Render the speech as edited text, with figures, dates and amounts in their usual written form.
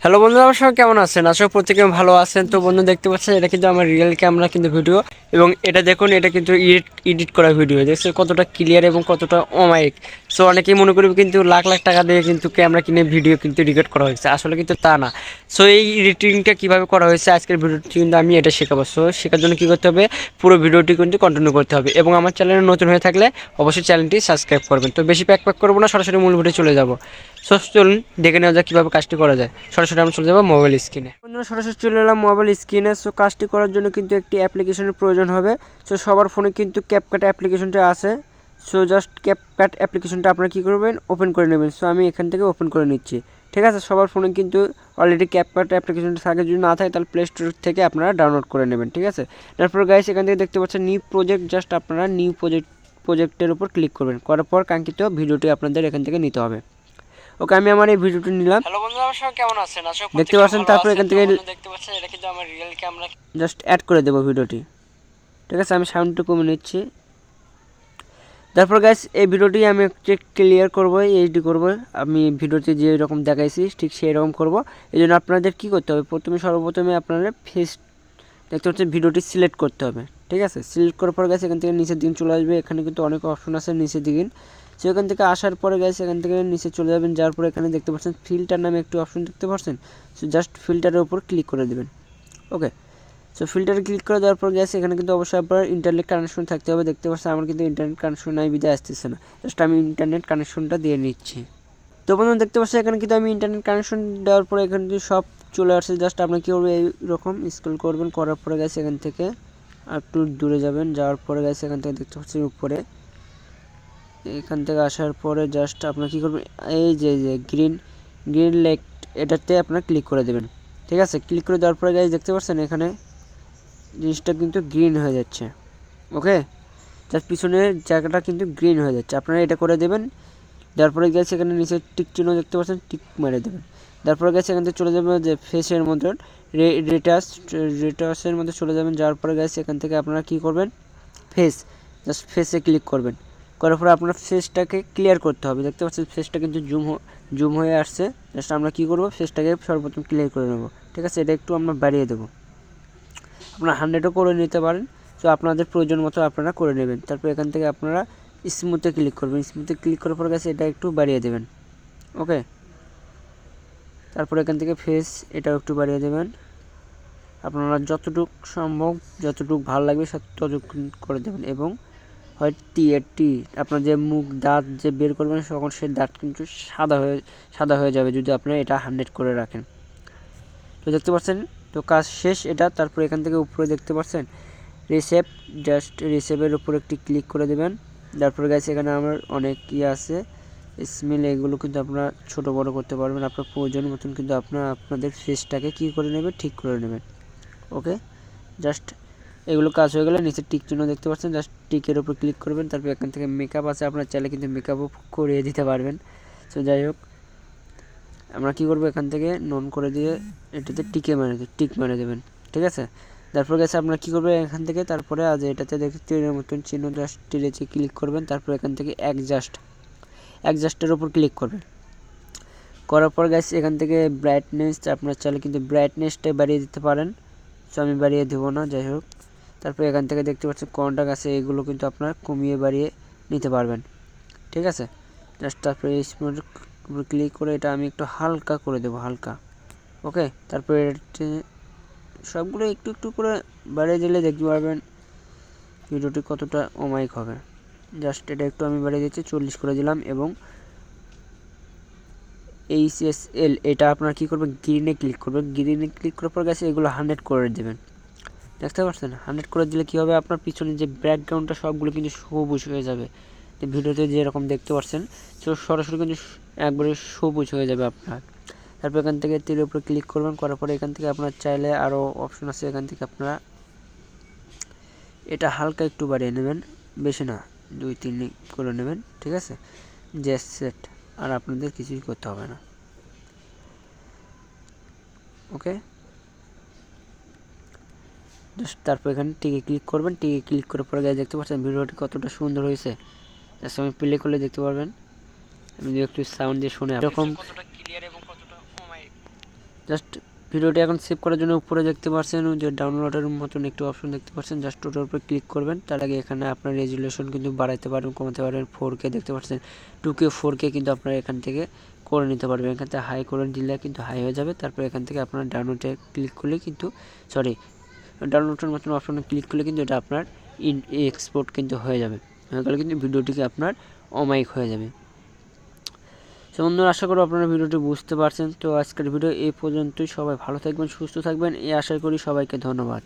Hello বন্ধুরা, আমার সবাই কেমন আছেন? আসলে প্রত্যেকে ভালো আছেন। তো বন্ধু দেখতে পাচ্ছেন এটা কিন্তু আমার রিয়েল ক্যামেরা কিন্তু ভিডিও, এবং এটা দেখুন এটা কিন্তু এডিট করা ভিডিও। দেখছে কতটা ক্লিয়ার এবং কতটা অমায়িক। সো অনেকেই মনে করবে কিন্তু লাখ লাখ টাকা দিয়ে কিন্তু ক্যামেরা কিনে ভিডিও কিন্তু রেকর্ড করা হয়েছে, আসলে কিন্তু তা না। সো এই এডিটিংটা কীভাবে করা হয়েছে আজকের ভিডিওটি কিন্তু আমি এটা শেখাবো। সো শেখার জন্য কী করতে হবে, পুরো ভিডিওটি কিন্তু কন্টিনিউ করতে হবে, এবং আমার চ্যানেলে নতুন হয়ে থাকলে অবশ্যই চ্যানেলটি সাবস্ক্রাইব করবেন। তো বেশি প্যাক করবো না, সরাসরি মূল ভিডিও চলে যাবো। সো চলুন দেখে নেওয়া যাক কীভাবে কাজটি করা যায়। সরাসরি আমরা চলে যাবো মোবাইল স্ক্রিনে। বন্ধুরা সরাসরি চলে এলাম মোবাইল স্ক্রিনে। সো কাজটি করার জন্য কিন্তু একটি অ্যাপ্লিকেশনের প্রয়োজন হবে। সো সবার ফোনে কিন্তু ক্যাপকাট অ্যাপ্লিকেশনটা আছে। সো জাস্ট ক্যাপকাট অ্যাপ্লিকেশনটা আপনারা কী করবেন, ওপেন করে নেবেন। সো আমি এখান থেকে ওপেন করে নিচ্ছি। ঠিক আছে, সবার ফোনে কিন্তু অলরেডি ক্যাপকাট অ্যাপ্লিকেশনটা থাকে। যদি না থাকে তাহলে প্লে স্টোর থেকে আপনারা ডাউনলোড করে নেবেন। ঠিক আছে, তারপর গাইস এখান থেকে দেখতে পাচ্ছেন নিউ প্রজেক্ট। জাস্ট আপনারা নিউ প্রজেক্টের উপর ক্লিক করবেন, করার পর কাঙ্ক্ষিত ভিডিওটি আপনাদের এখান থেকে নিতে হবে। ওকে, আমি আমার এই ভিডিওটি নিলাম। হ্যালো বন্ধুরা, আমার সবাই কেমন আছেন? আশা করি দেখতে প্রত্যেকে পাচ্ছেন, ভালো তারপর আছেন। এখান তো থেকে বন্ধু দেখতে পাচ্ছেন এটা কিন্তু আমার রিয়েল ক্যামেরা। জাস্ট অ্যাড করে দেবো ভিডিওটি। ঠিক আছে, আমি সাউন্ডটা কমে নিচ্ছি। তারপর গাইস এই ভিডিওটি আমি একটু ক্লিয়ার করবো, এইচডি করবো। আমি ভিডিওতে যে রকম দেখাইছি ঠিক সেই রকম করবো। এই জন্য আপনাদের কী করতে হবে, সর্বপ্রথমে আপনারা ফেস দেখতে হচ্ছে ভিডিওটি সিলেক্ট করতে হবে। ঠিক আছে, সিলেক্ট করার পর গেছে এখান থেকে নিচের দিন চলে আসবে। এখানে কিন্তু অনেক অপশন আছে নিচের দিকে। সো এখান থেকে আসার পরে গেছে এখান থেকে নিচে চলে যাবেন। যাওয়ার পরে এখানে দেখতে পাচ্ছেন ফিল্টার নামে একটি অপশন দেখতে পাচ্ছেন। সো জাস্ট ফিল্টারের উপর ক্লিক করে দেবেন। ওকে, সো ফিল্টারে ক্লিক করে দেওয়ার পর গেছে এখানে কিন্তু অবশ্যই আপনার ইন্টারনেট কানেকশন থাকতে হবে। দেখতে পাচ্ছেন আমার কিন্তু ইন্টারনেট কানেকশন নাই, বিদায় আসতেছে না। জাস্ট আমি ইন্টারনেট কানেকশনটা দিয়ে নিচ্ছি। তো বন্ধুরা দেখতে পাচ্ছেন এখানে কিন্তু আমি ইন্টারনেট কানেকশন দেওয়ার পরে এখানে কিন্তু সব চলে আসছে। জাস্ট আপনি কী করবেন, এইরকম স্ক্রল করবেন, করার পরে গেছে এখান থেকে একটু দূরে যাবেন। যাওয়ার পরে গেছে এখান থেকে দেখতে পাচ্ছেন উপরে, এখান থেকে আসার পরে জাস্ট আপনার কী করবেন, এই যে গ্রিন লেক এটাতে আপনার ক্লিক করে দেবেন। ঠিক আছে, ক্লিক করে দেওয়ার পরে গাইজ দেখতে পাচ্ছেন এখানে জিনিসটা কিন্তু গ্রিন হয়ে যাচ্ছে। ওকে, জাস্ট পিছনের জায়গাটা কিন্তু গ্রিন হয়ে যাচ্ছে। আপনারা এটা করে দেবেন। তারপরে গেছে এখানে নিচে টিক চিহ্ন দেখতে পাচ্ছেন, টিক মেরে দেবেন। তারপরে গেছে এখান থেকে চলে যাবেন যে ফেসের মধ্যে রেটাসের মধ্যে চলে যাবেন। যাওয়ার পরে গেছে এখান থেকে আপনারা কী করবেন, জাস্ট ফেসে ক্লিক করবেন। করার পরে আপনার ফেসটাকে ক্লিয়ার করতে হবে। দেখতে পাচ্ছেন ফেসটা কিন্তু জুম হয়ে আসছে। জাস্ট আমরা কী করবো, ফেসটাকে সর্বপ্রথম ক্লিয়ার করে নেব। ঠিক আছে, এটা একটু আমরা বাড়িয়ে দেবো। আপনারা 100ও করে নিতে পারেন। তো আপনাদের প্রয়োজন মতো আপনারা করে নেবেন। তারপর এখান থেকে আপনারা স্মুথে ক্লিক করবেন। স্মুথে ক্লিক করার পর গেছে এটা একটু বাড়িয়ে দেবেন। ওকে, তারপর এখান থেকে ফেস এটাও একটু বাড়িয়ে দেবেন। আপনারা যতটুকু সম্ভব, যতটুকু ভালো লাগবে ততটুকু করে দেবেন। এবং হয় টি আপনার যে মুখ দাঁত যে বের করবেন তখন সেই দাঁত কিন্তু সাদা হয়ে যাবে যদি আপনারা এটা 100 করে রাখেন। তো দেখতে পাচ্ছেন, তো কাজ শেষ এটা। তারপর এখান থেকে উপরে দেখতে পাচ্ছেন রিসেপ, জাস্ট রিসেপের উপর একটি ক্লিক করে দেবেন। তারপরে গেছে এখানে আমার অনেক আছে স্মেল, এগুলো কিন্তু আপনারা ছোটো বড়ো করতে পারবেন আপনার প্রয়োজন মতন। কিন্তু আপনাদের ফেসটাকে কী করে নেবেন, ঠিক করে নেবেন। ওকে, জাস্ট এগুলো কাজ হয়ে গেলে নিচে টিক চিহ্ন দেখতে পাচ্ছেন, জাস্ট টিকের উপর ক্লিক করবেন। তারপর এখান থেকে মেকআপ আছে, আপনার চাইলে কিন্তু মেকআপও করিয়ে দিতে পারবেন। তো যাই হোক, আমরা কী করবো, এখান থেকে নন করে দিয়ে এটাতে টিক মেরে দেবেন। ঠিক আছে, তারপর গেছে আপনারা কী করবেন এখান থেকে, তারপরে আজ এটাতে দেখে তীরের মতন চিহ্ন জাস্ট টিরেছে ক্লিক করবেন। তারপর এখান থেকে অ্যাডজাস্টের ওপর ক্লিক করবেন। করার পর গেছে এখান থেকে ব্রাইটনেস, আপনার চাইলে কিন্তু ব্রাইটনেসটা বাড়িয়ে দিতে পারেন। সো আমি বাড়িয়ে দেবো না, যাই হোক। তারপর এখান থেকে দেখতে পাচ্ছেন কন্টাক্ট আছে, এগুলো কিন্তু আপনার কমিয়ে বাড়িয়ে নিতে পারবেন। ঠিক আছে, জাস্ট তারপরে স্মুথ উপর ক্লিক করে এটা আমি একটু হালকা করে দেবো, হালকা। ওকে, তারপরে সবগুলো একটু একটু করে বাড়িয়ে দিলে দেখতে পারবেন ভিডিওটি কতটা অমায়িক হবে। জাস্ট এটা একটু আমি বাড়িয়ে দিচ্ছি, 40 করে দিলাম। এবং HSL এটা আপনারা কী করবেন, গ্রিনে ক্লিক করবেন। গ্রিনে ক্লিক করার পর গেছে এগুলো 100 করে দেবেন। দেখতে পাচ্ছেন 100 করে দিলে কী হবে, আপনার পিছনে যে ব্যাকগ্রাউন্ডটা সবগুলো কিন্তু সবুজ হয়ে যাবে। তো ভিডিওতে যেরকম দেখতে পাচ্ছেন তো সরাসরি কিন্তু একবারে সবুজ হয়ে যাবে আপনার। তারপর এখান থেকে তীরের উপরে ক্লিক করবেন। করার পরে এখান থেকে আপনার চাইলে আরও অপশন আছে, এখান থেকে আপনারা এটা হালকা একটু বাড়িয়ে নেবেন, বেশি না, 2-3 করে নেবেন। ঠিক আছে, জাস্ট সেট, আর আপনাদের কিছুই করতে হবে না। ওকে, জাস্ট তারপর এখানে টিকে ক্লিক করবেন। টিকে ক্লিক করার পরে গাইজ দেখতে পাচ্ছেন ভিডিওটি কতটা সুন্দর হয়েছে। জাস্ট আমি প্লে করলে দেখতে পারবেন। আমি একটু সাউন্ড দিয়ে শুনে এরকম জাস্ট ভিডিওটি এখন সেভ করার জন্য উপরে দেখতে পাচ্ছেন যে ডাউনলোডের মতন একটু অপশন দেখতে পাচ্ছেন, জাস্ট ওটার উপরে ক্লিক করবেন। তার আগে এখানে আপনার রেজুলেশন কিন্তু বাড়াইতে পারবেন, কমাতে পারবেন। 4K দেখতে পাচ্ছেন, 2K 4K কিন্তু আপনারা এখান থেকে করে নিতে পারবেন। এখান থেকে হাই করে দিলে কিন্তু হাই হয়ে যাবে। তারপর এখান থেকে আপনার ডাউনলোডে ক্লিক করলে কিন্তু ডাউনলোডের মতন অপশনে ক্লিক করলে কিন্তু এটা আপনার এক্সপোর্ট কিন্তু হয়ে যাবে। হয়ে গেলে কিন্তু ভিডিওটিকে আপনার অমাইক হয়ে যাবে। তো বন্ধুরা, আশা করি আপনারা ভিডিওটি বুঝতে পারছেন। তো আজকের ভিডিও এই পর্যন্তই। সবাই ভালো থাকবেন, সুস্থ থাকবেন, এই আশা করি। সবাইকে ধন্যবাদ।